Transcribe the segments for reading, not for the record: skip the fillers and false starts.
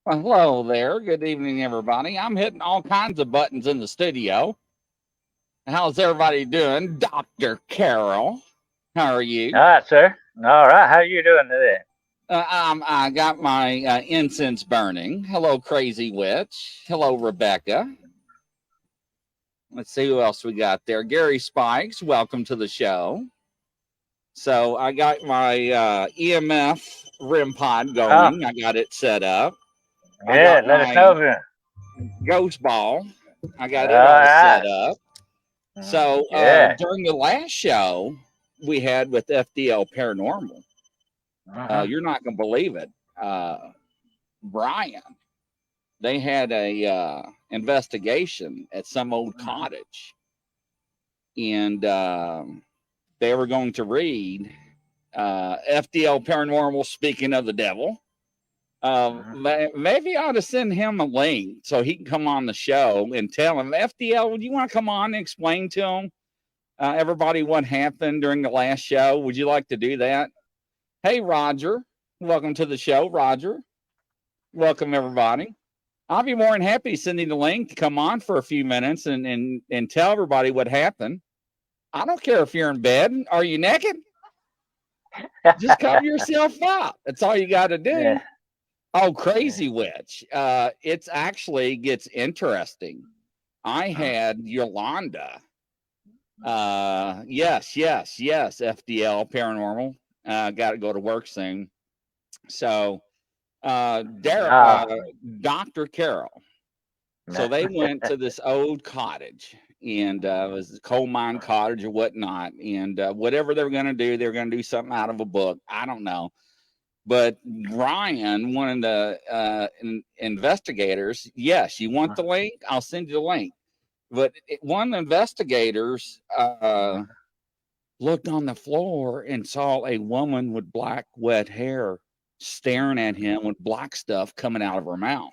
Well, hello there. Good evening, everybody. I'm hitting all kinds of buttons in the studio. How's everybody doing? Dr. Carol, how are All you? right, sir. All right. How you doing today? I got my incense burning. Hello, Crazy Witch. Hello, Rebecca. Let's see who else we got there. Gary Spikes, welcome to the show. So I got my EMF REM pod Oh, going. I got it set up. I yeah. got Let us my know if you. ghost ball. I All got it all right. set up. So Yeah. during the last show we had with FDL Paranormal, Uh-huh. you're not going to believe it. Brian, they had a investigation at some old cottage, and they were going to read FDL Paranormal. Speaking of the devil, maybe I ought to send him a link so he can come on the show and tell him, FDL, would you want to come on and explain to him everybody what happened during the last show? Would you like to do that? Hey, Roger, welcome to the show, Roger. Welcome, everybody. I'll be more than happy sending the link to come on for a few minutes and tell everybody what happened. I don't care if you're in bed. Are you naked? Just cover yourself up. That's all you got to Yeah. do. Oh, Crazy Witch. It's actually gets interesting. I had Yolanda. Yes, FDL Paranormal. Got to go to work soon. So, Ah. Dr. Carol. So they went to this old cottage, and it was a coal mine cottage or whatnot. And whatever they were going to do, they were going to do something out of a book. I don't know. But Ryan, one of the investigators, yes, you want the link? I'll send you the link. But one of the investigators looked on the floor and saw a woman with black, wet hair staring at him with black stuff coming out of her mouth.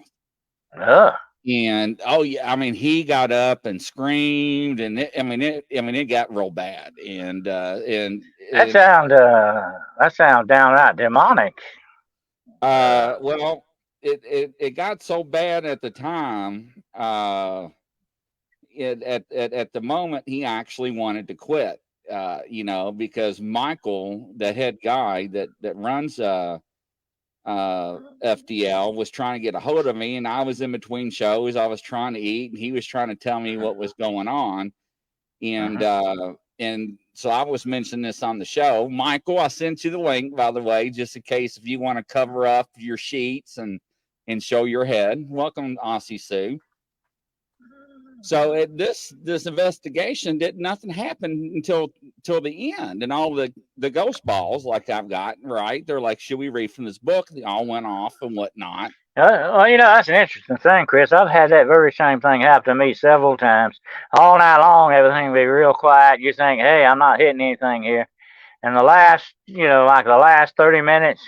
Oh. And oh yeah, I mean, he got up and screamed, and it got real bad. That sound. That sound downright demonic. Well, it got so bad at the time. At the moment, he actually wanted to quit. Because Michael, the head guy that runs FDL, was trying to get a hold of me, and I was in between shows. I was trying to eat, and he was trying to tell me what was going on, and so I was mentioning this on the show. Michael, I sent you the link, by the way, just in case if you want to cover up your sheets and show your head. Welcome, Aussie Sue. So this investigation did nothing happen until the end, and all the ghost balls like I've got right. They're like, should we read from this book? They all went off and whatnot. Well, that's an interesting thing, Chris. I've had that very same thing happen to me several times. All night long, everything will be real quiet. You think, hey, I'm not hitting anything here. And like the last 30 minutes,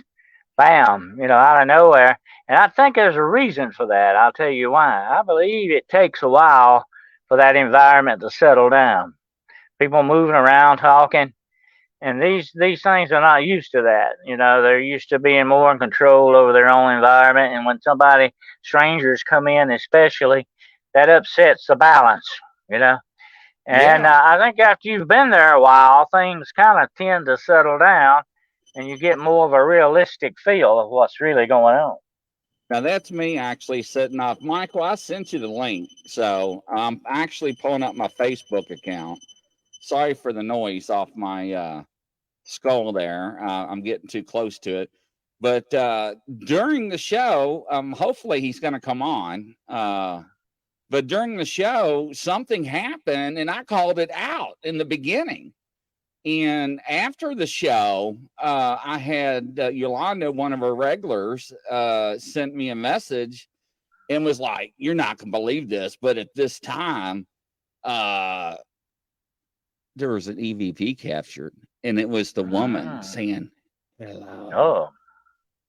bam, out of nowhere. And I think there's a reason for that. I'll tell you why. I believe it takes a while for that environment to settle down. People moving around, talking, and these things are not used to that. They're used to being more in control over their own environment. And when strangers come in, especially, that upsets the balance. You know. And Yeah. I think after you've been there a while, things kind of tend to settle down and you get more of a realistic feel of what's really going on. Now that's me actually setting off. Michael, I sent you the link, so I'm actually pulling up my Facebook account. Sorry for the noise off my skull there. I'm getting too close to it. But during the show, hopefully he's going to come on. But during the show, something happened, and I called it out in the beginning. And after the show, I had Yolanda, one of her regulars, sent me a message and was like, "You're not going to believe this, but at this time, there was an EVP captured, and it was the woman Mm. saying, 'Hello.'" Oh.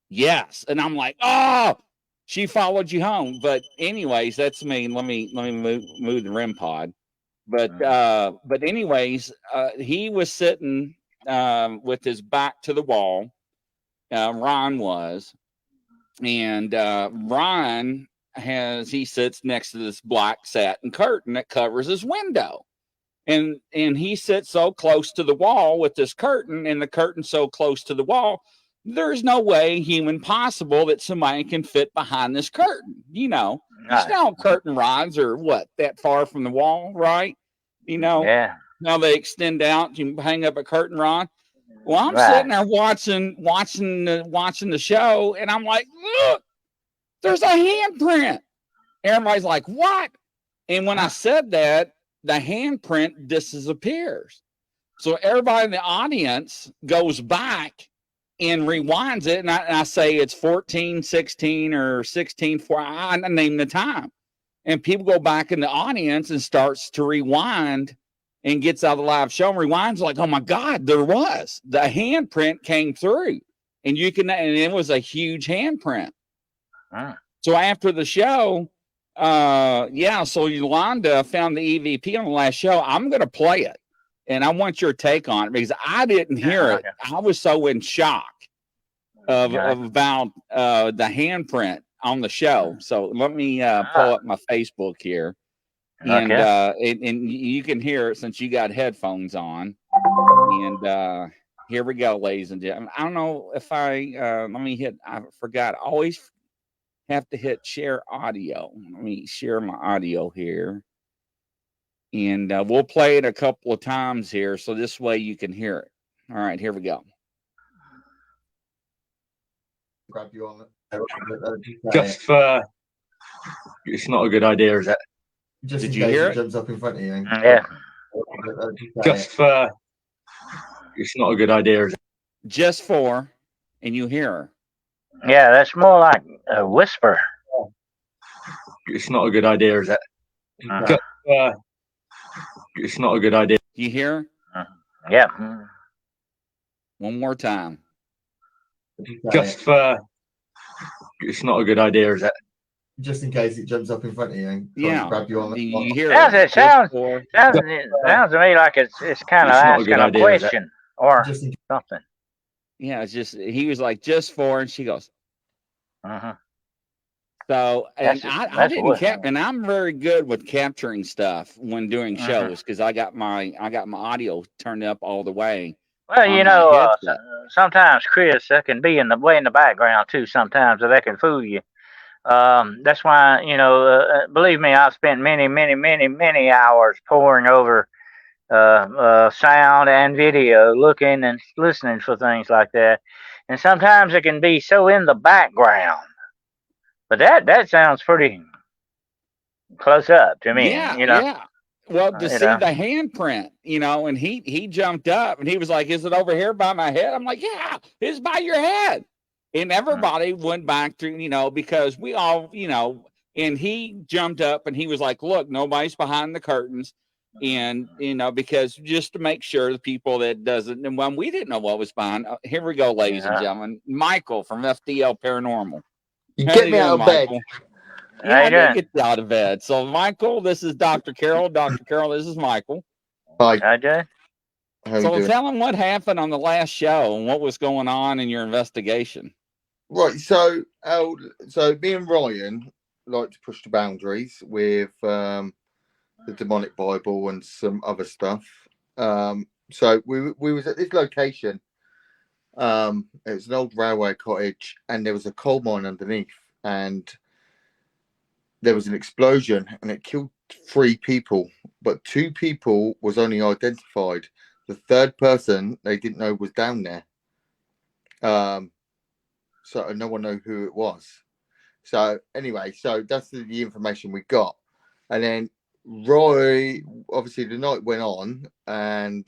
Yes. And I'm like, "Oh, she followed you home." But anyways, that's me. Let me move the REM pod. But anyways, he was sitting with his back to the wall. Ron was, And Ron he sits next to this black satin curtain that covers his window. And he sits so close to the wall with this curtain, and the curtain so close to the wall, there's no way human possible that somebody can fit behind this curtain. You know curtain rods are that far from the wall, right? Yeah. Now they extend out. You hang up a curtain rod. Well, I'm sitting there watching the show, and I'm like, look, there's a handprint. Everybody's like, what? And when I said that, the handprint disappears. So everybody in the audience goes back and rewinds it. And I say it's 14:16 or 16:4. I name the time. And people go back in the audience and starts to rewind and gets out of the live show and rewinds like, oh my God, there was. The handprint came through. And it was a huge handprint. So after the show, so Yolanda found the EVP on the last show. I'm going to play it, and I want your take on it because I didn't hear it. I was so in shock about the handprint on the show. So let me pull up my Facebook here, and you can hear it since you got headphones on. And here we go, ladies and gentlemen. I don't know if let me hit. I forgot. I always have to hit share audio. Let me share my audio here. And we'll play it a couple of times here, so this way you can hear it. All right, here we go. Grab you on just for it's not a good idea, is it? Just Did you hear it? Jumps up in front of you. Yeah. Just for it's not a good idea, is it? Just for, and you hear her. Yeah, that's more like a whisper. It's not a good idea, is it? It's not a good idea. You hear? Yeah. One more time. Just for it's not a good idea, is it? Just in case it jumps up in front of you and grab you on the you hear it sounds to me like it's kind of asking a question or something. Yeah, it's just he was like, just for, and she goes, So, and I didn't and I'm very good with capturing stuff when doing shows because I got my audio turned up all the way. Well, sometimes, Chris, that can be in the background too. Sometimes that can fool you. That's why believe me, I've spent many hours poring over sound and video, looking and listening for things like that. And sometimes it can be so in the background. But that sounds pretty close up to me. Yeah. Well, to see the handprint, and he jumped up and he was like, "Is it over here by my head?" I'm like, "Yeah, it's by your head." And everybody went back to, because we all, and he jumped up and he was like, "Look, nobody's behind the curtains." And, because just to make sure the people that doesn't, and when we didn't know what was behind, here we go, ladies and gentlemen, Michael from FDL Paranormal. You get me out of bed. Yeah, I did get you out of bed. So, Michael, this is Dr. Carol. Dr. Carol, this is Michael. Hi, Jay. So, tell him what happened on the last show and what was going on in your investigation. Right. So me and Ryan like to push the boundaries with the demonic Bible and some other stuff. So we was at this location. It was an old railway cottage, and there was a coal mine underneath, and there was an explosion, and it killed 3 people, but 2 people was only identified. The third person they didn't know was down there. So no one knew who it was. So anyway, so that's the information we got. And then Roy, obviously the night went on, and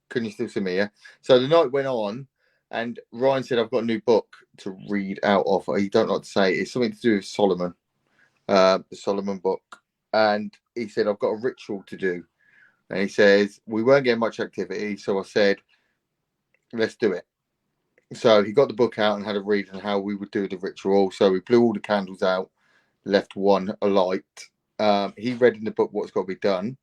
can you still see me? Yeah. So the night went on, and Ryan said, "I've got a new book to read out of." He don't like to say it. It's something to do with Solomon, the Solomon book. And he said, "I've got a ritual to do." And he says, we weren't getting much activity, so I said, "Let's do it." So he got the book out and had a read on how we would do the ritual. So we blew all the candles out, left one alight. He read in the book what's got to be done.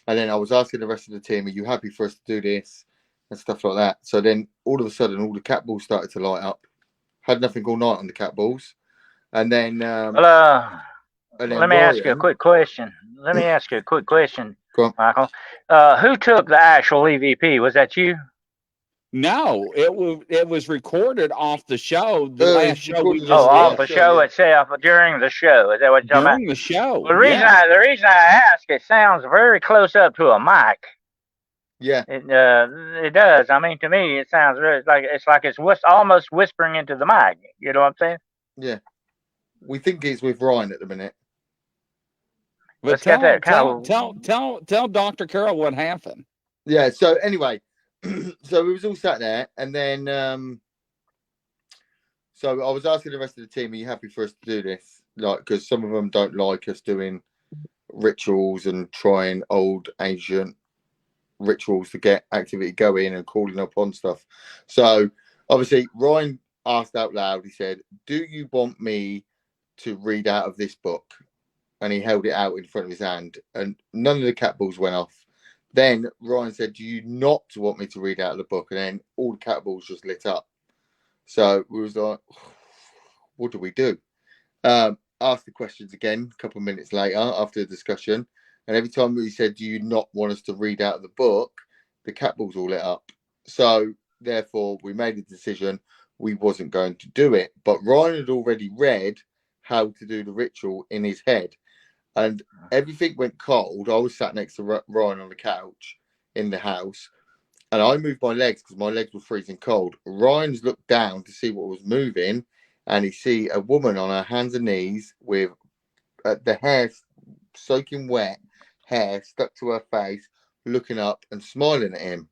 And then I was asking the rest of the team, "Are you happy for us to do this?" and stuff like that. So then all of a sudden, all the cat balls started to light up. had nothing all night on the cat balls, and then Well, let me ask you a Ryan, quick question. Let me ask you a quick question, go on. Michael. Who took the actual EVP? Was that you? No, it was recorded off the show, the It last was show we recorded on Oh, just the off did last the show, show yeah. itself during the show. Is that what you're talking about? during the show. Well, Yeah. the reason I ask, it sounds very close up to a mic. Yeah, It does. I mean, to me, it sounds really like it's almost whispering into the mic. You know what I'm saying? yeah. We think it's with Ryan at the minute. But It's got that kind tell Dr. Carroll what happened. Yeah. So anyway, so we was all sat there, and then so I was asking the rest of the team, "Are you happy for us to do this?" Like, because some of them don't like us doing rituals and trying old ancient rituals to get activity going and calling upon stuff. So obviously, Ryan asked out loud. He said, "Do you want me to read out of this book?" And he held it out in front of his hand, and none of the cat balls went off. Then Ryan said, "Do you not want me to read out of the book?" And then all the cat balls just lit up. So we was like, "What do we do?" Asked the questions again a couple of minutes later after the discussion, and every time we said, "Do you not want us to read out of the book?" the cat balls all lit up. So therefore, we made a decision we wasn't going to do it. But Ryan had already read how to do the ritual in his head. And everything went cold. I was sat next to Ryan on the couch in the house, and I moved my legs because my legs were freezing cold. Ryan's looked down to see what was moving, and he see a woman on her hands and knees with the hair soaking wet, hair stuck to her face, looking up and smiling at him.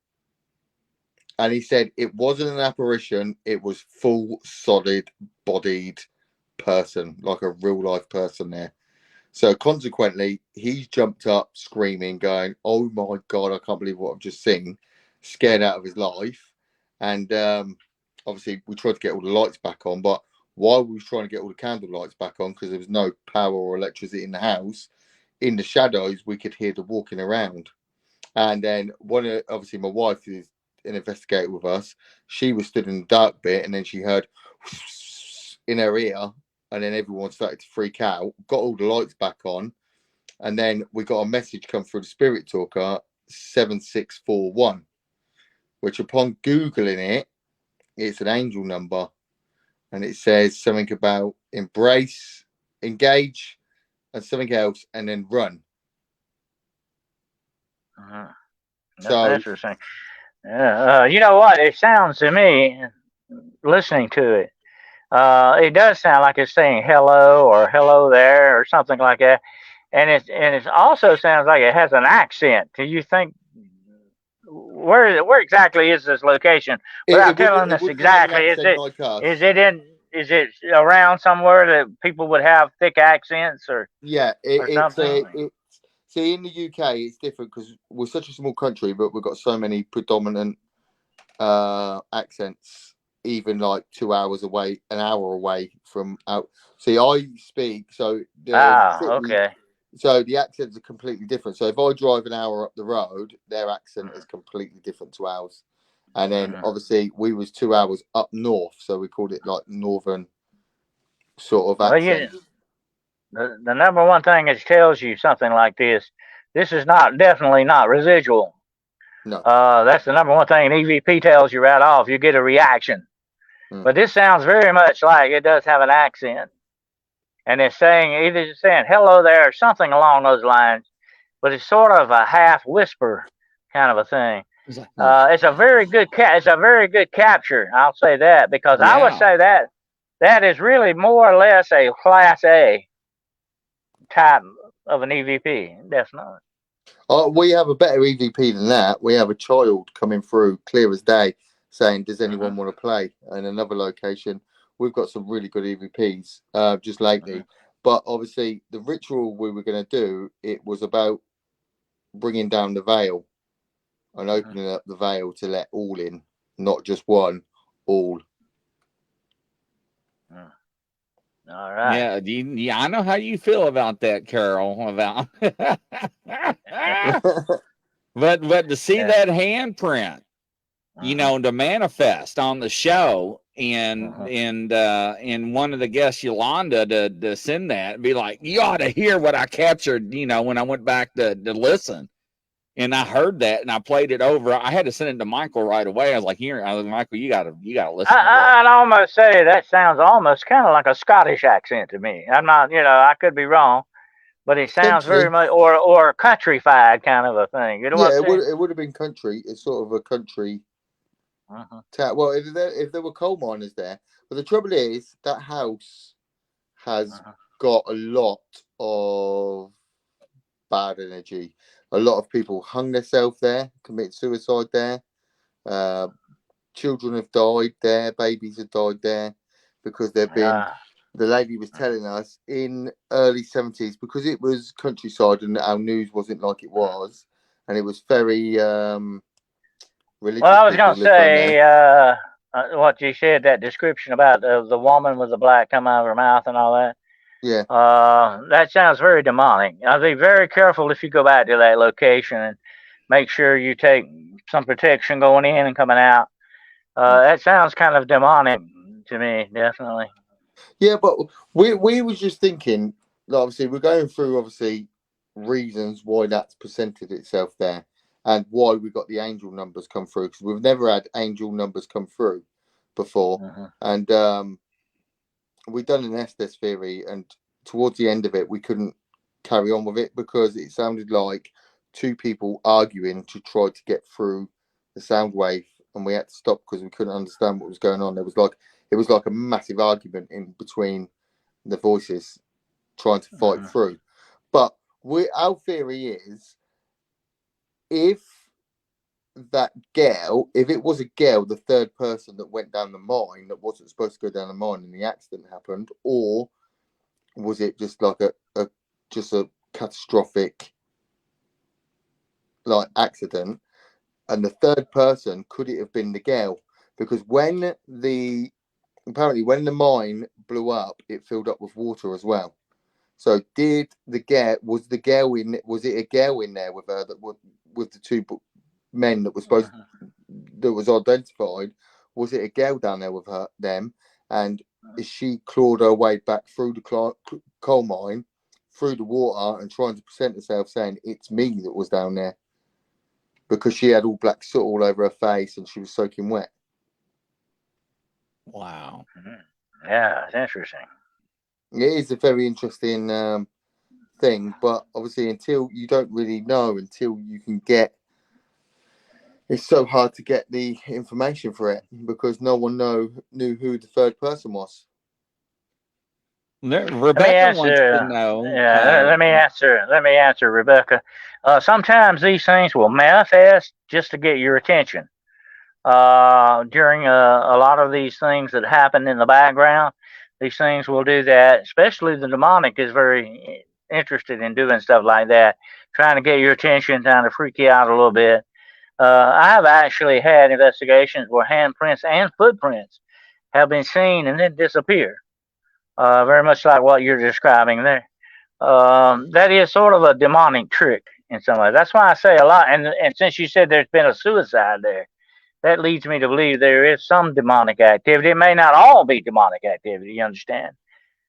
And he said it wasn't an apparition; it was full, solid bodied person, like a real life person there. So consequently, he's jumped up screaming, going, "Oh my God, I can't believe what I've just seen," scared out of his life. And obviously, we tried to get all the lights back on. But while we was trying to get all the candle lights back on, because there was no power or electricity in the house, in the shadows, we could hear the walking around. And then obviously, my wife, who's an investigator with us, she was stood in the dark bit, and then she heard in her ear, and then everyone started to freak out. Got all the lights back on, and then we got a message come through the spirit talker 7641, which upon googling it, it's an angel number, and it says something about embrace, engage, and something else, and then run. That's So interesting. Yeah. You know what? It sounds to me, listening to it, it does sound like it's saying hello or hello there or something like that. And it also sounds like it has an accent. Do you think where exactly is this location? Without telling it us wouldn't have an exactly, accent like us. is it around somewhere that people would have thick accents or Yeah, something? see, in the UK, it's different because we're such a small country, but we've got so many predominant accents, even like 2 hours away, an hour away from out. See, I speak, so Okay. so the accents are completely different. So if I drive an hour up the road, their accent is completely different to ours. And then obviously we was 2 hours up north, so we called it like northern sort of Well, accent. the number one thing that tells you something like this is definitely not residual. No. That's the number one thing an EVP tells you right off. You get a reaction. But this sounds very much like it does have an accent. And it's either saying hello there or something along those lines, but it's sort of a half whisper kind of a thing. It's a very good capture. I'll say that because I would say that is really more or less a class A type of an EVP. Definitely. We have a better EVP than that. We have a child coming through clear as day saying, "Does anyone want to play?" In another location, we've got some really good EVPs just lately. But obviously, the ritual we were going to do, it was about bringing down the veil and opening up the veil to let all in, not just one, all. All right. Yeah, I know how you feel about that, Carol. About, but to see that handprint, you know, to manifest on the show, and one of the guests, Yolanda, to send that and be like, you ought to hear what I captured, you know, when I went back to listen. And I heard that, and I played it over. I had to send it to Michael right away. I was like, Michael, you gotta listen to that. I'd almost say that sounds almost kind of like a Scottish accent to me. I'm not, you know, I could be wrong, but it sounds very much, or countrified kind of a thing. You know what I'm saying? It would have been country. It's sort of a country. Well, if there were coal miners there, but the trouble is that house has got a lot of bad energy. A lot of people hung themselves there, committed suicide there. Children have died there. Babies have died there because they've been. The lady was telling us in early 70s, because it was countryside and our news wasn't like it was, and it was very religious. Well, I was going to say what you said, that description about the woman with the black coming out of her mouth and all that. Yeah. That sounds very demonic. I'll be very careful if you go back to that location and make sure you take some protection going in and coming out. That sounds kind of demonic to me, definitely. Yeah, but we was just thinking, obviously, we're going through, obviously, reasons why that's presented itself there and why we got the angel numbers come through, because we've never had angel numbers come through before. And we done an Estes theory, and towards the end of it, we couldn't carry on with it because it sounded like two people arguing to try to get through the sound wave, and we had to stop because we couldn't understand what was going on. It was like a massive argument in between the voices trying to fight through. But our theory is, if it was a girl, the third person that went down the mine that wasn't supposed to go down the mine and the accident happened, or was it just like a catastrophic like accident? And the third person, could it have been the girl? Because apparently when the mine blew up, it filled up with water as well. So was it a girl in there with her, with the two men that was identified? Was it a girl down there with them? And she clawed her way back through the coal mine, through the water, and trying to present herself saying, it's me that was down there? Because she had all black soot all over her face and she was soaking wet. Wow. Yeah, it's interesting. It is a very interesting thing, but obviously until you don't really know, until you can get, it's so hard to get the information for it because no one knew who the third person was. Rebecca wants to know. Yeah, let me answer, Rebecca. Sometimes these things will manifest just to get your attention. During a lot of these things that happen in the background, these things will do that. Especially the demonic is very interested in doing stuff like that, trying to get your attention, trying to freak you out a little bit. I have actually had investigations where handprints and footprints have been seen and then disappear. Very much like what you're describing there. That is sort of a demonic trick in some way. That's why I say a lot. And since you said there's been a suicide there, that leads me to believe there is some demonic activity. It may not all be demonic activity, you understand?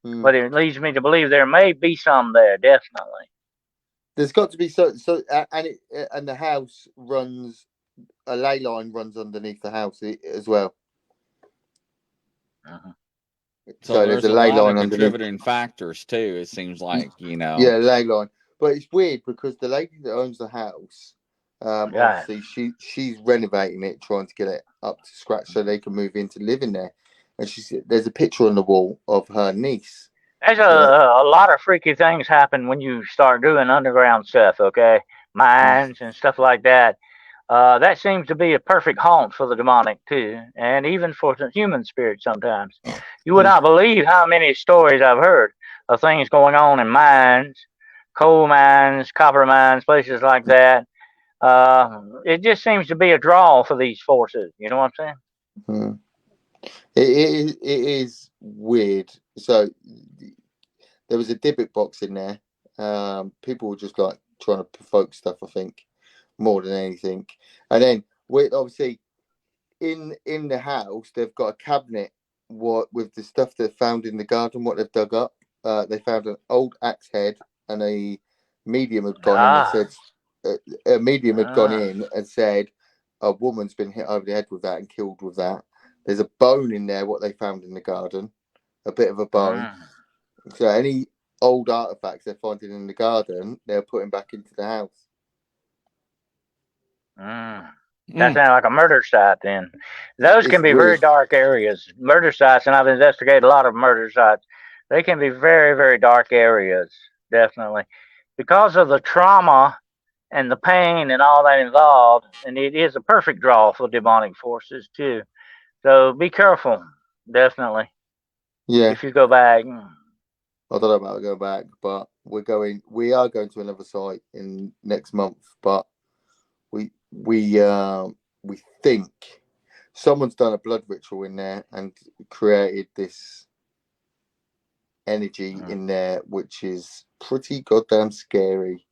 But it leads me to believe there may be some there, definitely. There's got to be and the house runs, a ley line runs underneath the house as well. So there's a ley line contributing factors too. It seems like, Yeah, ley line. But it's weird because the lady that owns the house, obviously she's renovating it, trying to get it up to scratch so they can move in to live in there. And there's a picture on the wall of her niece. There's a lot of freaky things happen when you start doing underground stuff, okay? Mines and stuff like that. That seems to be a perfect haunt for the demonic, too, and even for the human spirit sometimes. You would not believe how many stories I've heard of things going on in mines, coal mines, copper mines, places like that. It just seems to be a draw for these forces. You know what I'm saying? It is weird. So there was a Dybbuk box in there. People were just like trying to provoke stuff, I think, more than anything. And then obviously in the house, they've got a cabinet with the stuff they found in the garden, what they've dug up. They found an old axe head, and a medium had gone in and Ah, said, a medium had gone ah, in and said a woman's been hit over the head with that and killed with that. There's a bone in there, what they found in the garden, a bit of a bone. mm, So any old artifacts they're finding in the garden, they're putting back into the house. mm. That Mm. sounds like a murder site then. Those It's can be very weird. dark areas. Murder sites, and I've investigated a lot of murder sites. They can be very, very dark areas, definitely. Because of the trauma and the pain and all that involved, and it is a perfect draw for demonic forces too. So be careful, definitely, Yeah, if you go back. I don't know about to go back, but we are going to another site in next month, but we we think someone's done a blood ritual in there and created this energy in there, which is pretty goddamn scary.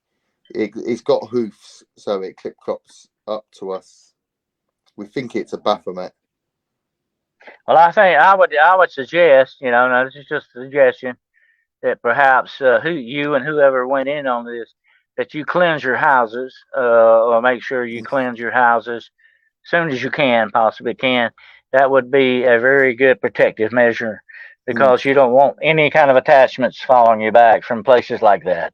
It's got hoofs, so it clip clops up to us. We think it's a Baphomet. Well, I think I would suggest, now this is just a suggestion, that perhaps who you and whoever went in on this, that you cleanse your houses, or make sure you cleanse your houses as soon as you can, possibly can. That would be a very good protective measure because you don't want any kind of attachments following you back from places like that.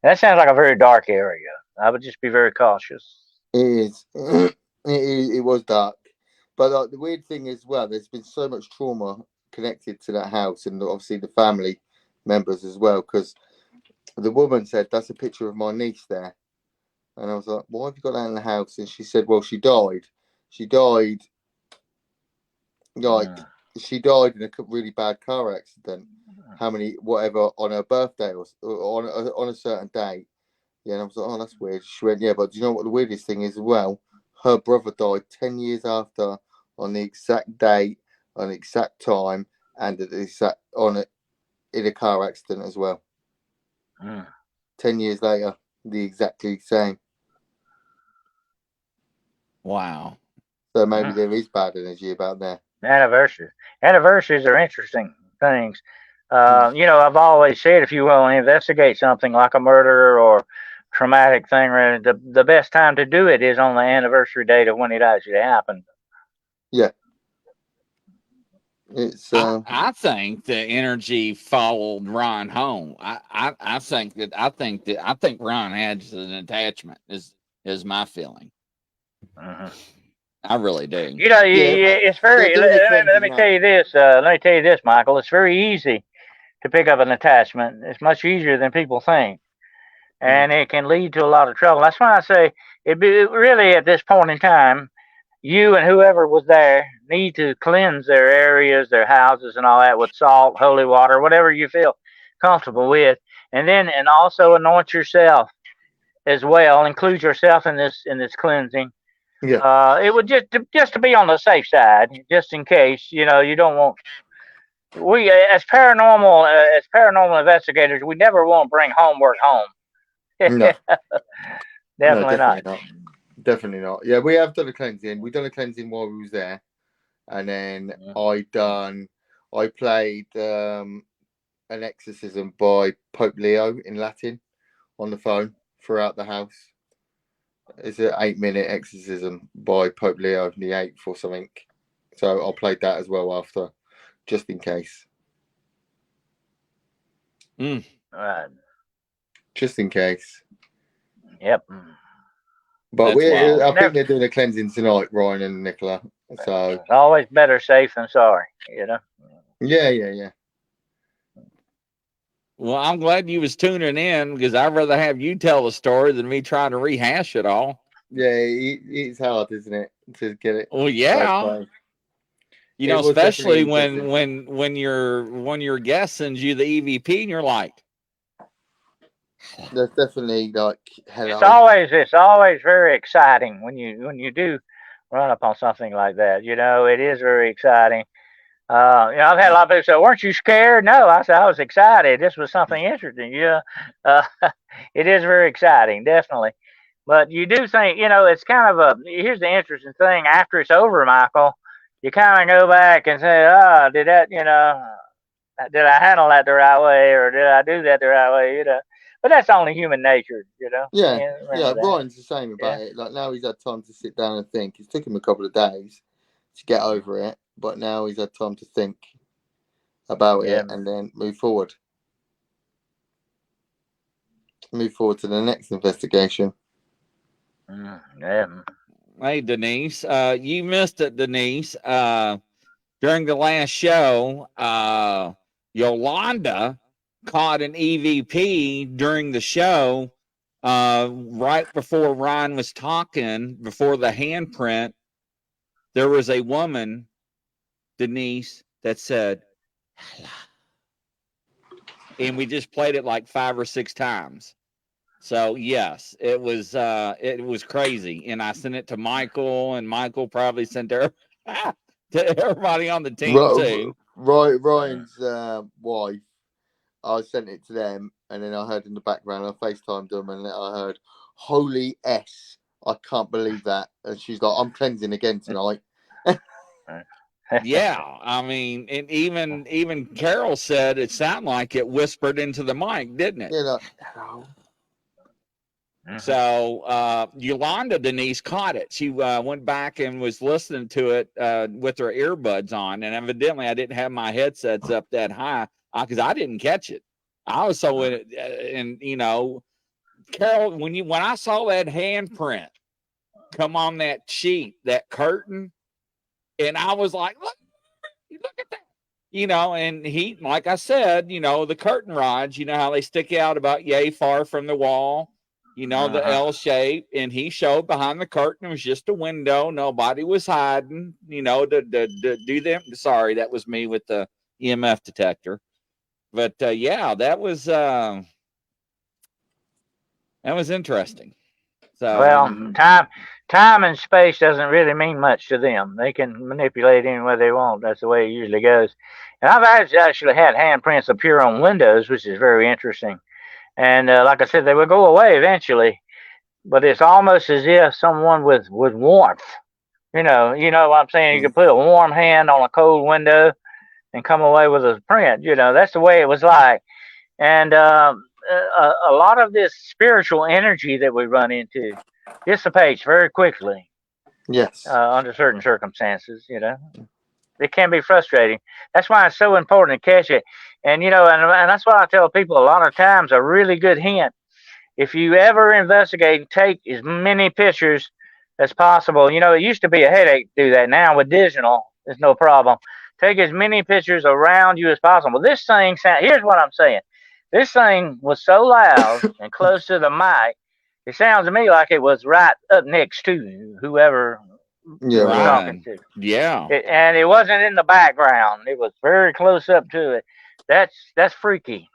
That sounds like a very dark area. I would just be very cautious. It is. It was dark, but the weird thing is, well, there's been so much trauma connected to that house, and obviously the family members as well. Because the woman said, "That's a picture of my niece there," and I was like, "Why have you got that in the house?" And she said, "Well, she died. She died like she died in a really bad car accident. Whatever, on her birthday or on a certain day." Yeah, and I was like, "Oh, that's weird." She went, "Yeah, but do you know what the weirdest thing is as well? Her brother died 10 years after, on the exact date, on the exact time, and at the exact in a car accident as well. Mm. 10 years later, the exactly same. Wow. So maybe there is bad energy about there." Anniversaries. Anniversaries are interesting things. I've always said if you want to investigate something like a murder or traumatic thing, the best time to do it is on the anniversary date of when it actually happened. Yeah, it's I think the energy followed Ron home. I think Ron has an attachment. Is my feeling. Mm-hmm. I really do. yeah, but It's they're very. doing a Let cleansing me tell now. you this. Let me tell you this, Michael. It's very easy to pick up an attachment. It's much easier than people think, and it can lead to a lot of trouble. That's why I say really at this point in time, you and whoever was there need to cleanse their areas, their houses, and all that with salt, holy water, whatever you feel comfortable with, and also anoint yourself as well. Include yourself in this cleansing. Yeah, It would just to be on the safe side, just in case you don't want. We as paranormal investigators, we never want to bring homework home. no, no, Definitely not. definitely not. Definitely not. Yeah, we have done a cleansing. We done a cleansing while we was there, and then I played an exorcism by Pope Leo in Latin on the phone throughout the house. It's an 8-minute exorcism by Pope Leo the Eighth or something. So I played that as well after, just in case. Mm. Right. Just in case. Yep. But That's wild. I think Never. they're doing a cleansing tonight, Ryan and Nicola. So It's always better safe than sorry. yeah. Well, I'm glad you was tuning in because I'd rather have you tell the story than me trying to rehash it all. Yeah, it's hard, isn't it, to get it Well, both yeah. ways. You It know, was definitely especially interesting. when your guest sends you the EVP and you're like, There's definitely like It's hello. always very exciting when you do run upon something like that. It is very exciting. I've had a lot of people say, "Weren't you scared?" No, I said I was excited. This was something interesting. Yeah, uh, it is very exciting, definitely. But you do think, it's kind of here's the interesting thing. After it's over, Michael, you kind of go back and say, oh, did I handle that the right way, or did I do that the right way? But that's only human nature. Yeah, Remember that. Ryan's the same about it. Like now he's had time to sit down and think. It's took him a couple of days to get over it, but now he's had time to think about it and then move forward. Move forward to the next investigation. Yeah. Hey, Denise, you missed it, Denise. During the last show, Yolanda caught an EVP during the show, right before Ryan was talking, before the handprint. There was a woman, Denise, that said, hello. And we just played it like 5 or 6 times. So yes, it was crazy. And I sent it to Michael, and Michael probably sent to everybody on the team too. Ryan's wife, I sent it to them, and then I heard in the background, I FaceTimed them, and I heard, holy S, I can't believe that. And she's like, I'm cleansing again tonight. Yeah, I mean, and even Carol said it sounded like it whispered into the mic, didn't it? Yeah, like, hello. So Yolanda Denise caught it. She went back and was listening to it with her earbuds on, and evidently I didn't have my headsets up that high because I didnn't catch it. I was so in it, and Carol, when I saw that handprint come on that sheet, that curtain, and I was like, look at that. And he, like I said, the curtain rods, how they stick out about yay far from the wall, the L shape, and he showed behind the curtain. It was just a window. Nobody was hiding, to do them. Sorry, that was me with the EMF detector. But yeah, that was interesting. So, well, time and space doesn't really mean much to them. They can manipulate any way they want. That's the way it usually goes. And I've actually had handprints appear on windows, which is very interesting. And like I said, they will go away eventually. But it's almost as if someone with warmth. You know what I'm saying? You can put a warm hand on a cold window and come away with a print. That's the way it was like. And a lot of this spiritual energy that we run into dissipates very quickly. Yes. Under certain circumstances, it can be frustrating. That's why it's so important to catch it. And and that's what I tell people a lot of times. A really good hint: if you ever investigate, take as many pictures as possible. It used to be a headache to do that. Now with digital, it's no problem. Take as many pictures around you as possible. This thing here's what I'm saying. This thing was so loud and close to the mic, it sounds to me like it was right up next to whoever you're talking to. Yeah. And it wasn't in the background. It was very close up to it. That's freaky.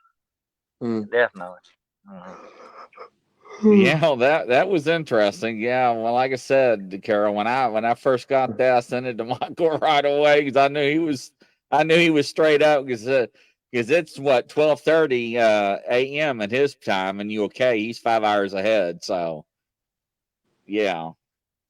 Definitely. Yeah, that was interesting. Yeah, well, like I said, Carol, when I first got that, I sent it to Michael right away because I knew he was straight up because it's what 12:30 a.m. at his time, and he's 5 hours ahead. So yeah,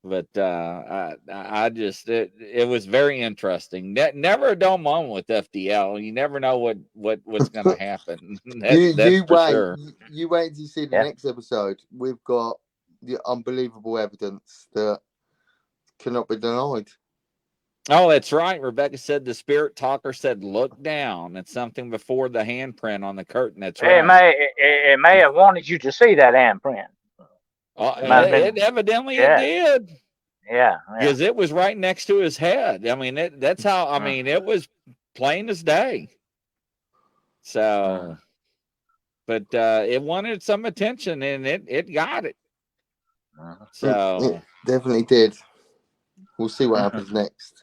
but I just it was very interesting. Never a dull moment with FDL. You never know what's going to happen. That's for sure. You wait to see the next episode. We've got the unbelievable evidence that cannot be denied. Oh, that's right. Rebecca said the spirit talker said, "Look down." It's something before the handprint on the curtain. That's right. It may have wanted you to see that handprint. It evidently it did. Yeah, because it was right next to his head. I mean, that's how. I mean, it was plain as day. So, but it wanted some attention, and it got it. So it definitely did. We'll see what happens next.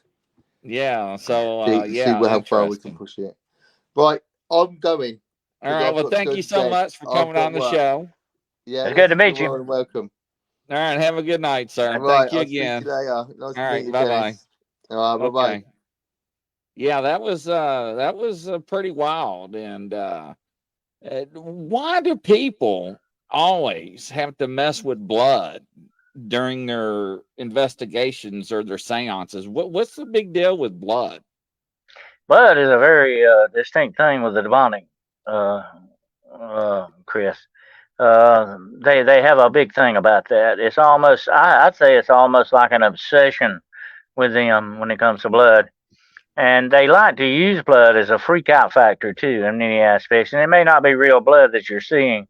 Yeah. So see how far we can push it. Right, I'm going. All right. Well, thank you so much for coming on the show. Yeah, it's good to meet you. Welcome. All right. Have a good night, sir. Right, Thank you again. Speak to you later. Nice All right. Bye bye. All right. Bye bye. Yeah, that was pretty wild. And why do people always have to mess with blood during their investigations or their seances? What's the big deal with blood? Blood is a very distinct thing with the demonic, uh, Chris. They have a big thing about that. It's almost I'd say it's almost like an obsession with them when it comes to blood. And they like to use blood as a freak out factor too in many aspects. And it may not be real blood that you're seeing.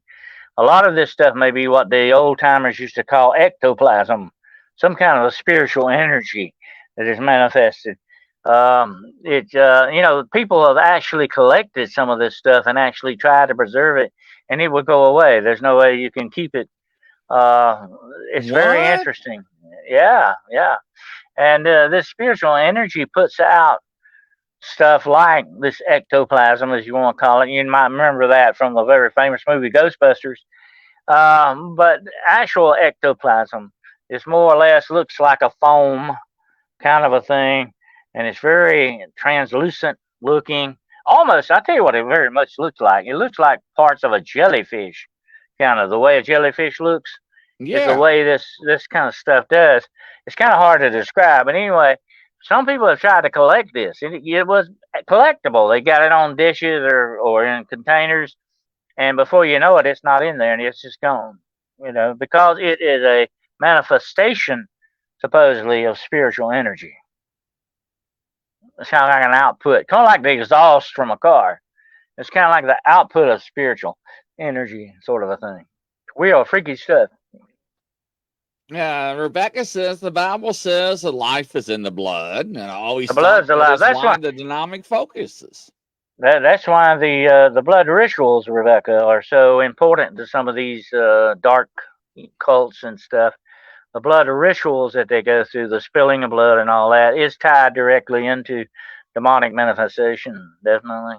A lot of this stuff may be what the old timers used to call ectoplasm, some kind of a spiritual energy that is manifested. People have actually collected some of this stuff and actually tried to preserve it, and it would go away. There's no way you can keep it. Uh, it's very What? interesting. Yeah, yeah. And this spiritual energy puts out stuff like this ectoplasm, as you want to call it. You might remember that from the very famous movie Ghostbusters. But actual ectoplasm is more or less looks like a foam kind of a thing, and it's very translucent looking. Almost, I tell you what, it very much looks like. It looks like parts of a jellyfish, kind of the way a jellyfish looks is the Yeah. way this kind of stuff does. It's kind of hard to describe, but anyway, some people have tried to collect this. It was collectible. They got it on dishes or in containers, and before you know it, it's not in there and it's just gone. Because it is a manifestation, supposedly, of spiritual energy. It's kind of like an output, kind of like the exhaust from a car. It's kind of like the output of spiritual energy, sort of a thing. Real freaky stuff. Yeah, Rebecca says the Bible says that life is in the blood, and I always The thought blood's that alive. is why the dynamic focuses. That's why the blood rituals, Rebecca, are so important to some of these dark cults and stuff. The blood rituals that they go through, the spilling of blood and all that, is tied directly into demonic manifestation. Definitely.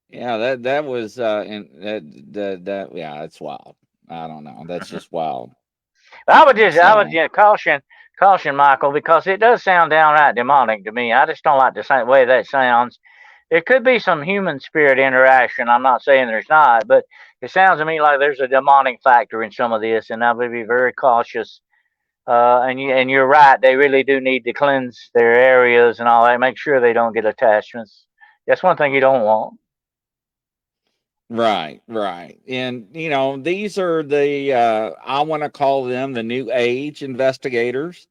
Yeah, that was and that yeah, it's wild. I don't know. That's Mhm. just wild. I would So caution Michael, because it does sound downright demonic to me. I just don't like the same way that sounds. There could be some human spirit interaction. I'm not saying there's not, but it sounds to me like there's a demonic factor in some of this, and I would be very cautious. And you're right. They really do need to cleanse their areas and all that. Make sure they don't get attachments. That's one thing you don't want. right, right. And these are the I want to call them the new age investigators.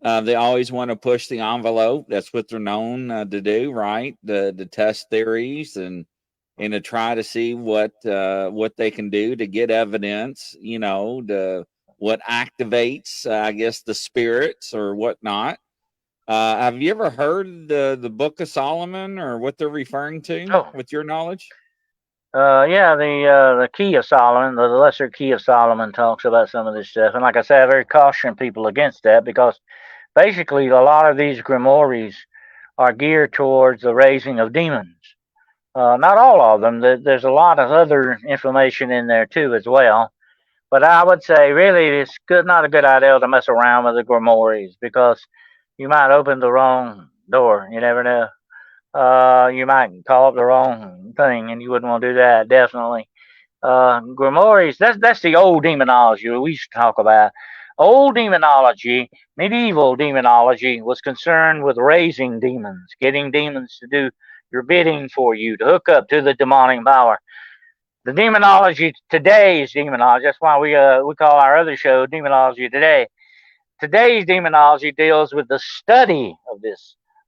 They always want to push the envelope. That's what they're known to do, right? The test theories and to try to see what they can do to get evidence. To what activates, I guess, the spirits or whatnot. Have you ever heard the Book of Solomon or what they're referring to? Oh, With your knowledge, yeah. The Key of Solomon, the Lesser Key of Solomon, talks about some of this stuff. And like I said, I very caution people against that, because basically a lot of these grimoires are geared towards the raising of demons. Not all of them. There's a lot of other information in there too as well. But I would say really it's not a good idea to mess around with the grimoires, because you might open the wrong door. You never know. You might call up the wrong thing, and you wouldn't want to do that. Definitely. Grimoires. That's the old demonology we used to talk about. Old demonology, medieval demonology, was concerned with raising demons, getting demons to do your bidding for you, to hook up to the demonic power. The demonology, today's demonology, that's why we call our other show Demonology Today. Today's demonology deals with the study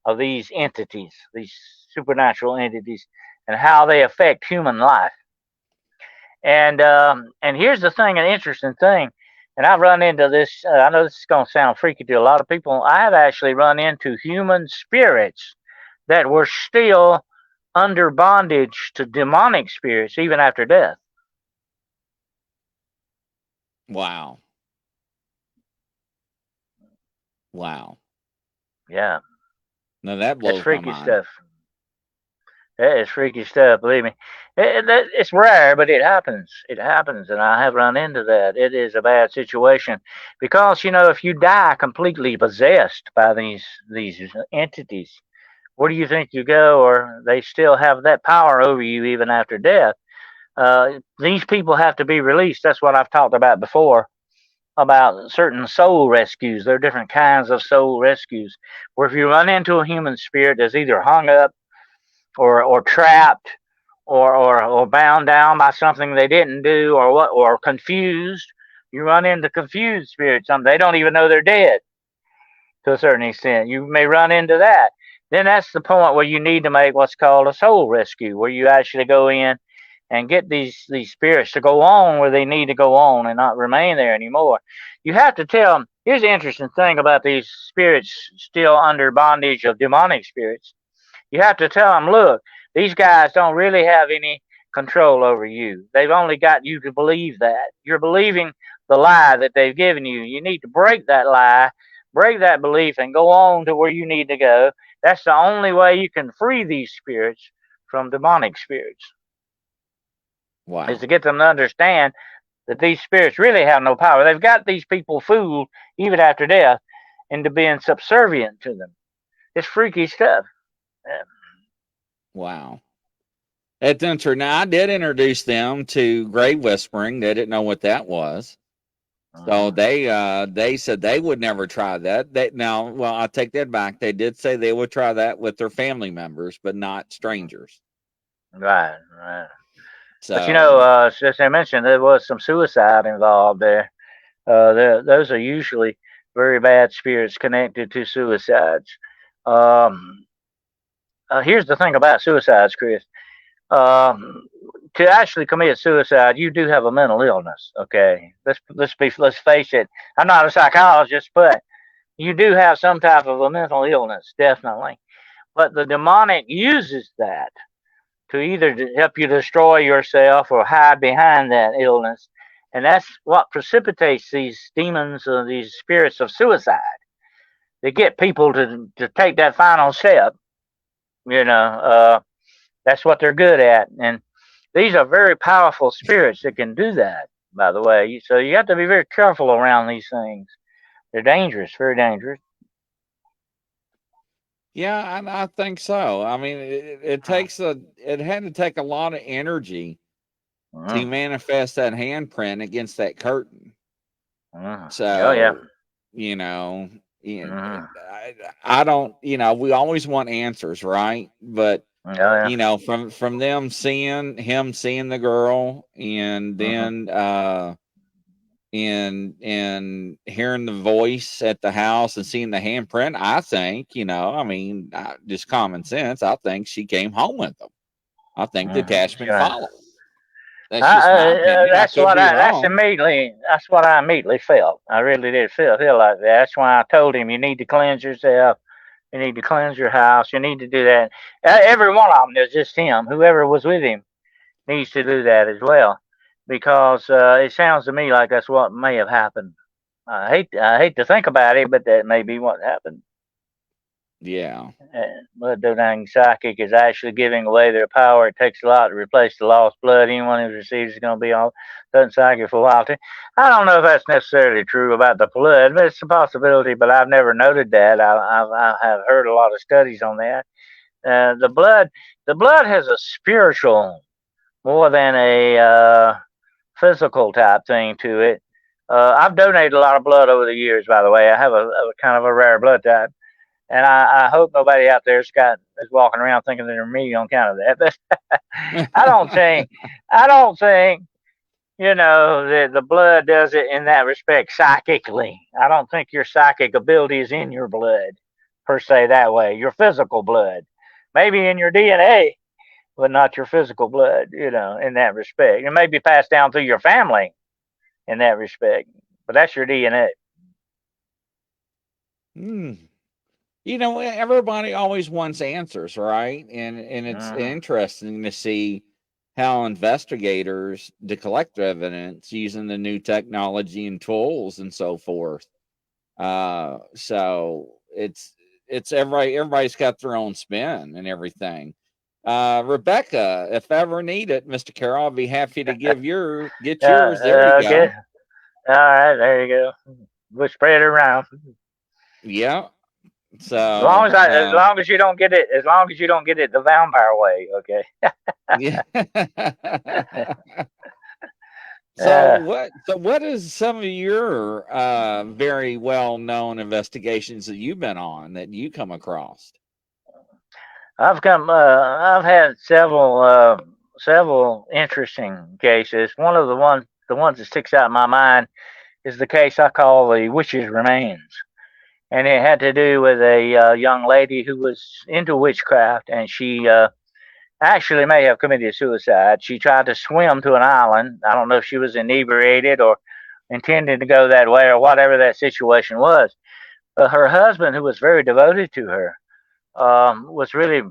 of these entities, these supernatural entities, and how they affect human life. And here's the thing, an interesting thing, and I've run into this. I know this is going to sound freaky to a lot of people. I have actually run into human spirits that were still under bondage to demonic spirits even after death. wow, wow. Yeah, Now that that's blows my freaky mind. stuff. That is freaky stuff. Believe me, it's rare, but it happens. It happens, and I have run into that. It is a bad situation, because if you die completely possessed by these entities, where do you think you go? Or they still have that power over you even after death. These people have to be released. That's what I've talked about before, about certain soul rescues. There are different kinds of soul rescues where if you run into a human spirit that's either hung up or trapped or bound down by something they didn't do or confused, you run into confused spirits. They don't even know they're dead to a certain extent. You may run into that. Then that's the point where you need to make what's called a soul rescue, where you actually go in and get these spirits to go on where they need to go on and not remain there anymore. You have to tell them. Here's the interesting thing about these spirits still under bondage of demonic spirits. You have to tell them, look, these guys don't really have any control over you. They've only got you to believe that. You're believing the lie that they've given you. You need to break that lie, break that belief, and go on to where you need to go. That's the only way you can free these spirits from demonic spirits. Wow. Is to get them to understand that these spirits really have no power. They've got these people fooled even after death into being subservient to them. It's freaky stuff. Wow. That's interesting. Now, I did introduce them to grave whispering. They didn't know what that was. So they said they would never try that. Well, I take that back. They did say they would try that with their family members, but not strangers. Right. So, but as I mentioned, there was some suicide involved there. Those are usually very bad spirits connected to suicides. Here's the thing about suicides, Chris. To actually commit suicide, you do have a mental illness. Okay, let's face it. I'm not a psychologist, but you do have some type of a mental illness, definitely. But the demonic uses that to either help you destroy yourself or hide behind that illness, and that's what precipitates these demons or these spirits of suicide. They get people to take that final step. That's what they're good at, and these are very powerful spirits that can do that, by the way. So you have to be very careful around these things. They're dangerous, very dangerous. Yeah, I think so. I mean, it had to take a lot of energy to manifest that handprint against that curtain. So, yeah. I don't, we always want answers, right? But from them seeing the girl, and then and hearing the voice at the house and seeing the handprint, I think, just common sense, I think she came home with them. I think the attachment followed. That's just my opinion. That's what I immediately felt. I really did feel like that. That's why I told him, you need to cleanse yourself. You need to cleanse your house. You need to do that. Every one of them, there's just him. Whoever was with him needs to do that as well, because it sounds to me like that's what may have happened. I hate to think about it, but that may be what happened. Yeah. Blood donating psychic is actually giving away their power. It takes a lot to replace the lost blood. Anyone who receives is going to be on doesn't psychic for a while. I don't know if that's necessarily true about the blood, but it's a possibility. But I've never noted that. I have heard a lot of studies on that. The blood has a spiritual more than a physical type thing to it. I've donated a lot of blood over the years, by the way. I have a kind of a rare blood type. And I hope nobody out there is walking around thinking they're me on account of that. But I don't think that the blood does it in that respect psychically. I don't think your psychic ability is in your blood per se that way. Your physical blood, maybe in your DNA, but not your physical blood. In that respect, it may be passed down through your family in that respect, but that's your DNA. Everybody always wants answers, right? And it's interesting to see how investigators to collect evidence using the new technology and tools and so forth. So it's everybody's got their own spin and everything. Rebecca, if ever needed, Mr. Carroll, I'll be happy to get yours. There you go. All right, there you go. We'll spread it around. Yeah. So as long as you don't get it the vampire way, okay. Yeah. So Uh, what is some of your very well known investigations that you've been on that you come across? I've had several interesting cases. One of the ones that sticks out in my mind is the case I call the witch's remains, and it had to do with a young lady who was into witchcraft, and she actually may have committed suicide. She tried to swim to an island. I don't know if she was inebriated or intended to go that way or whatever that situation was. But her husband, who was very devoted to her, was really,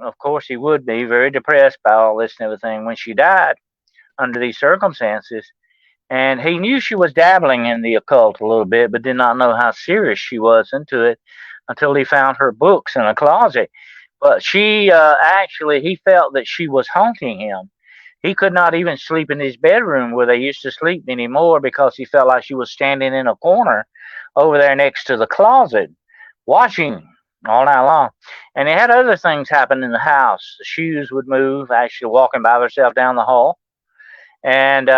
of course, he would be very depressed by all this and everything when she died under these circumstances. And he knew she was dabbling in the occult a little bit, but did not know how serious she was into it until he found her books in a closet. But she actually, he felt that she was haunting him. He could not even sleep in his bedroom where they used to sleep anymore because he felt like she was standing in a corner over there next to the closet, watching all night long. And he had other things happen in the house. The shoes would move, actually walking by herself down the hall. And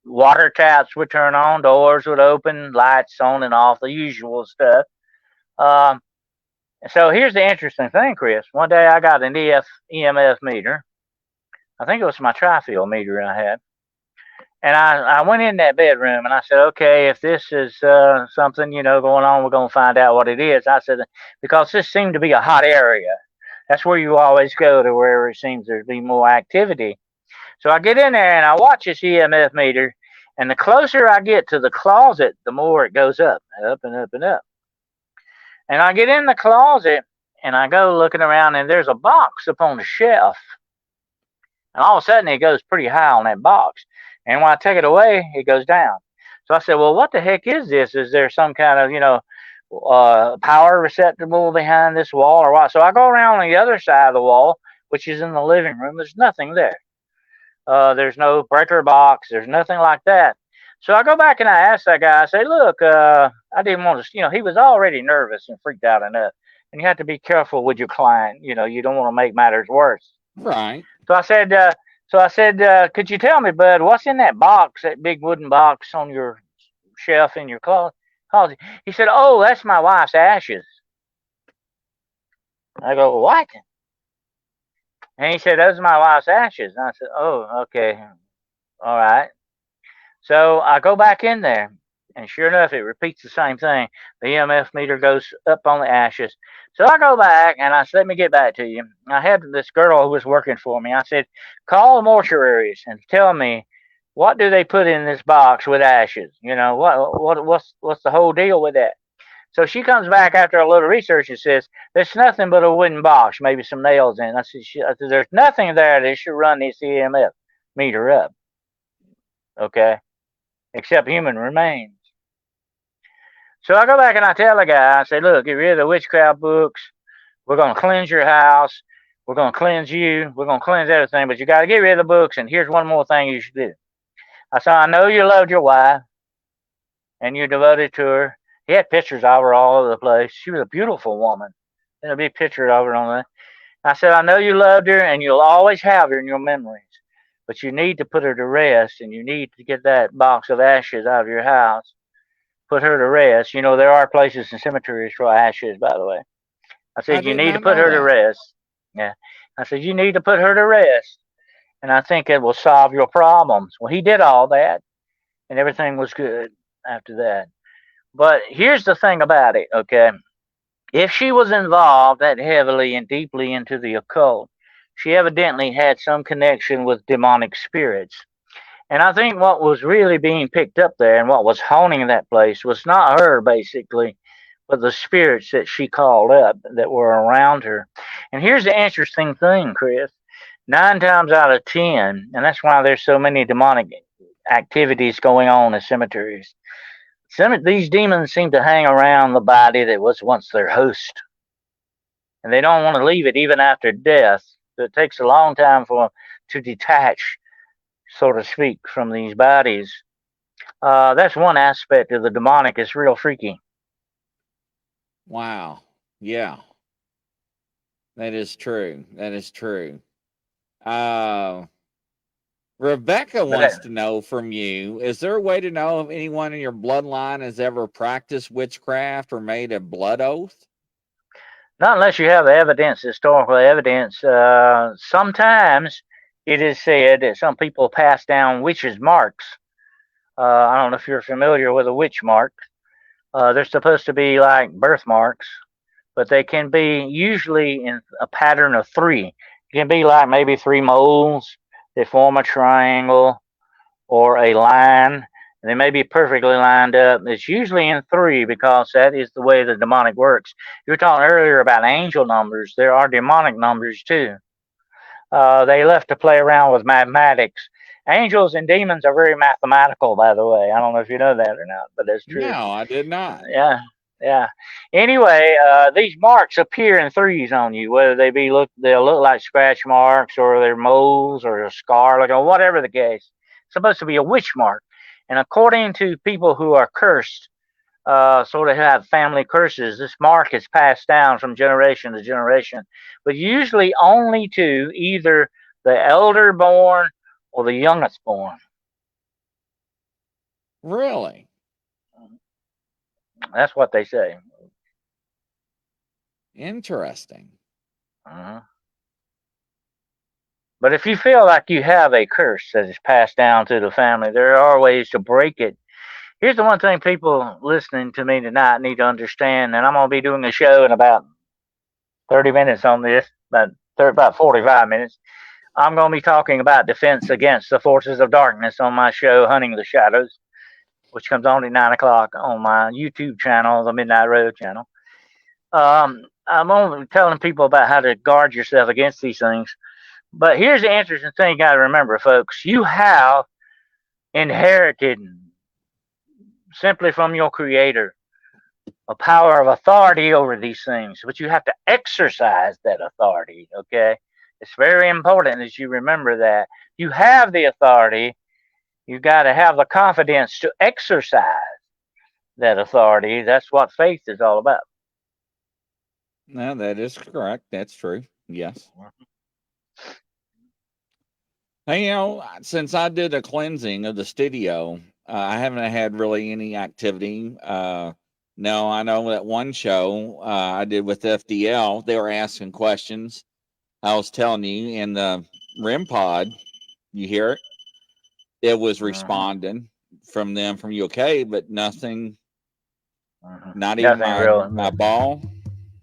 water taps would turn on, doors would open, lights on and off, the usual stuff. Um, so here's the interesting thing, Chris. One day I got an EMF meter. I think it was my tri-field meter I had. And I went in that bedroom and I said, okay, if this is something, going on, we're going to find out what it is. I said, because this seemed to be a hot area. That's where you always go, to wherever it seems there to be more activity. So I get in there and I watch this EMF meter. And the closer I get to the closet, the more it goes up, up and up and up. And I get in the closet and I go looking around and there's a box up on the shelf. And all of a sudden it goes pretty high on that box. And when I take it away, it goes down. So I said, well, what the heck is this? Is there some kind of, power receptacle behind this wall or what? So I go around on the other side of the wall, which is in the living room. There's nothing there. There's no breaker box. There's nothing like that. So I go back and I ask that guy, I say, look, I didn't want to, he was already nervous and freaked out enough. And you have to be careful with your client. You don't want to make matters worse. Right. So I said, could you tell me, bud, what's in that box, that big wooden box on your shelf in your closet? He said, oh, that's my wife's ashes. I go, what? And he said, those are my wife's ashes. And I said, oh, okay. All right. So I go back in there, and sure enough, it repeats the same thing. The EMF meter goes up on the ashes. So I go back, and I said, let me get back to you. I had this girl who was working for me. I said, call the mortuaries and tell me, what do they put in this box with ashes? What's the whole deal with that? So she comes back after a little research and says, there's nothing but a wooden box, maybe some nails in it. I said, there's nothing there that should run this EMF meter up. Okay. Except human remains. So I go back and I tell the guy, I say, look, get rid of the witchcraft books. We're going to cleanse your house. We're going to cleanse you. We're going to cleanse everything, but you got to get rid of the books. And here's one more thing you should do. I said, I know you loved your wife and you're devoted to her. He had pictures of her all over the place. She was a beautiful woman. And a big picture of her on there. I said, I know you loved her and you'll always have her in your memories. But you need to put her to rest, and you need to get that box of ashes out of your house. Put her to rest. There are places in cemeteries for ashes, by the way. I I said, you did need to not put know her to that. rest. Yeah. I said, you need to put her to rest, and I think it will solve your problems. Well, he did all that, and everything was good after that. But here's the thing about it, okay? If she was involved that heavily and deeply into the occult, she evidently had some connection with demonic spirits. And I think what was really being picked up there and what was haunting that place was not her, basically, but the spirits that she called up that were around her. And here's the interesting thing, Chris. 9 times out of 10, and that's why there's so many demonic activities going on in cemeteries. These demons seem to hang around the body that was once their host, and they don't want to leave it even after death. So it takes a long time for them to detach, so to speak, from these bodies. That's one aspect of the demonic. It's real freaky. Wow. Yeah. That is true. That is true. Rebecca But wants to know from you, is there a way to know if anyone in your bloodline has ever practiced witchcraft or made a blood oath? not unless you have evidence, historical evidence. Sometimes it is said that some people pass down witches' marks. I don't know if you're familiar with a witch mark. They're supposed to be like birthmarks, but they can be usually in a pattern of three. It can be like maybe three moles that form a triangle or a line. And they may be perfectly lined up. It's usually in three because that is the way the demonic works. You were talking earlier about angel numbers. There are demonic numbers too. They love to play around with mathematics. Angels and demons are very mathematical, by the way. I don't know if you know that or not, but that's true. No, I did not. Yeah, yeah. Anyway, these marks appear in threes on you, whether they'll look like scratch marks or they're moles or a scar, or whatever the case. It's supposed to be a witch mark, and according to people who are cursed, sort of have family curses, this mark is passed down from generation to generation, but usually only to either the elder born or the youngest born. Really? That's what they say. Interesting. Uh-huh. But if you feel like you have a curse that is passed down to the family, there are ways to break it. Here's the one thing people listening to me tonight need to understand, and I'm going to be doing a show in about 30 minutes on this, about 45 minutes. I'm going to be talking about defense against the forces of darkness on my show, Hunting the Shadows, which comes on at 9 o'clock on my YouTube channel, the Midnight Road channel. I'm only telling people about how to guard yourself against these things. But here's the interesting thing you got to remember, folks. You have inherited simply from your Creator a power of authority over these things, but you have to exercise that authority, okay? It's very important that you remember that. You have the authority. You got to have the confidence to exercise that authority. That's what faith is all about. No, that is correct. That's true. Yes. Hey, since I did a cleansing of the studio, I haven't had really any activity. No, I know that one show I did with FDL, they were asking questions. I was telling you in the REM pod, you hear it? It was responding from them from UK, but nothing, not even my ball,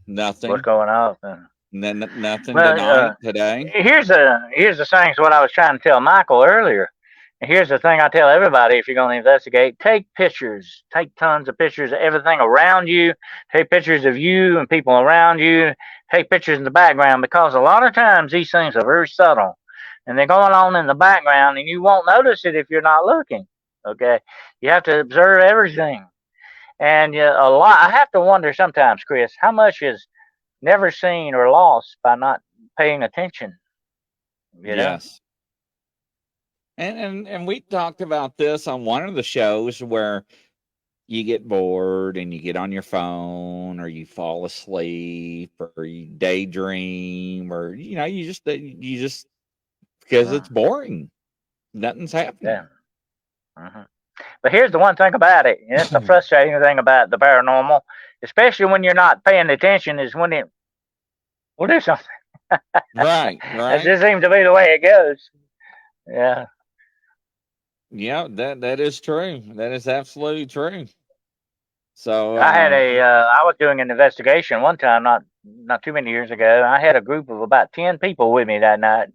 nothing. What's going on? Nothing tonight, today. Here's the things what I was trying to tell Michael earlier. And here's the thing I tell everybody if you're going to investigate, take pictures. Take tons of pictures of everything around you. Take pictures of you and people around you. Take pictures in the background because a lot of times these things are very subtle. And they're going on in the background and you won't notice it if you're not looking. Okay? You have to observe everything. And a lot, I have to wonder sometimes, Chris, how much is never seen or lost by not paying attention. You know? Yes. And we talked about this on one of the shows where you get bored and you get on your phone or you fall asleep or you daydream or you just because it's boring. Nothing's happening. Yeah. Uh-huh. But here's the one thing about it, and it's the frustrating thing about the paranormal, especially when you're not paying attention, is when it will do something. Right. It just seems to be the way it goes. Yeah. Yeah, that is true. That is absolutely true. So I was doing an investigation one time, not too many years ago. I had a group of about 10 people with me that night,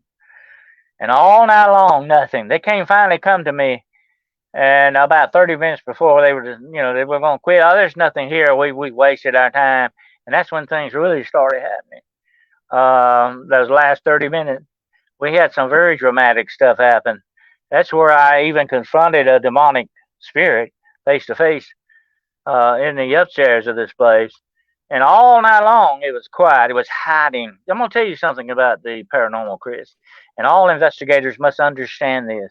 and all night long, nothing. They finally come to me, and about 30 minutes before they were going to quit. Oh, there's nothing here. We wasted our time, and that's when things really started happening. Those last 30 minutes, we had some very dramatic stuff happen. That's where I even confronted a demonic spirit face to face in the upstairs of this place. And all night long, it was quiet. It was hiding. I'm going to tell you something about the paranormal, Chris. And all investigators must understand this.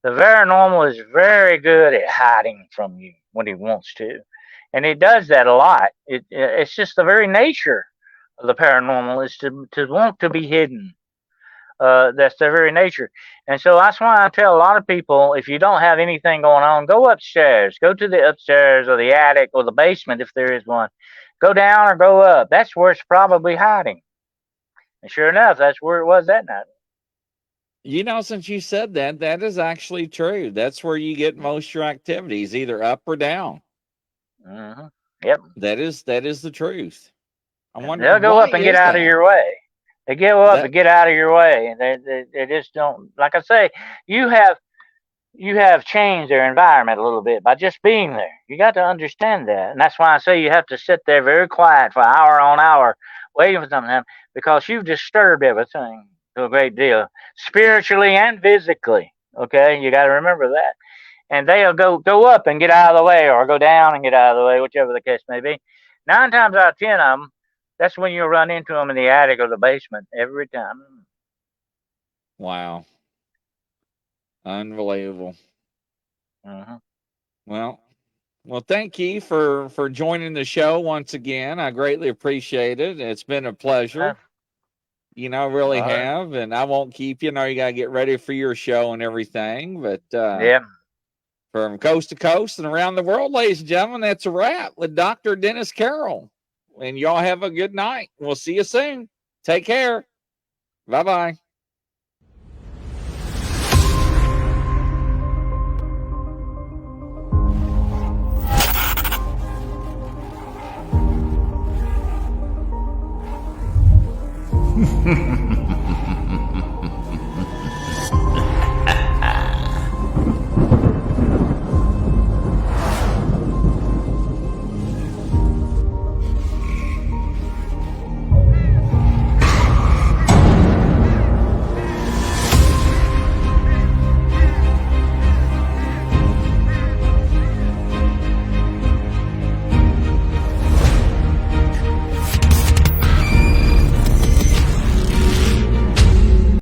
The paranormal is very good at hiding from you when he wants to. And it does that a lot. It's just the very nature of the paranormal is to want to be hidden. That's their very nature. And so that's why I tell a lot of people, if you don't have anything going on, go upstairs. Go to the upstairs or the attic or the basement if there is one. Go down or go up. That's where it's probably hiding. And sure enough, that's where it was that night. You know, since you said that, that is actually true. That's where you get most of your activities, either up or down. Mm-hmm. Yep. That is the truth. I wonder They'll go why up and get is out of that? your way. They go up That and get out of your way, and they just don't. Like I say, you have changed their environment a little bit by just being there. You got to understand that, and that's why I say you have to sit there very quiet for hour on hour, waiting for something to happen, because you've disturbed everything to a great deal, spiritually and physically. Okay, you got to remember that. And they'll go up and get out of the way, or go down and get out of the way, whichever the case may be. 9 times out of 10 of them, that's when you'll run into them in the attic or the basement every time. wow, unbelievable. Mm-hmm. Well, thank you for joining the show once again. I greatly appreciate it. It's been a pleasure. You know, I really All right. have, and I won't keep you. Know you gotta get ready for your show and everything. But Yeah. from coast to coast and around the world, ladies and gentlemen, that's a wrap with Dr. Dennis Carroll. And y'all have a good night. We'll see you soon. Take care. Bye-bye.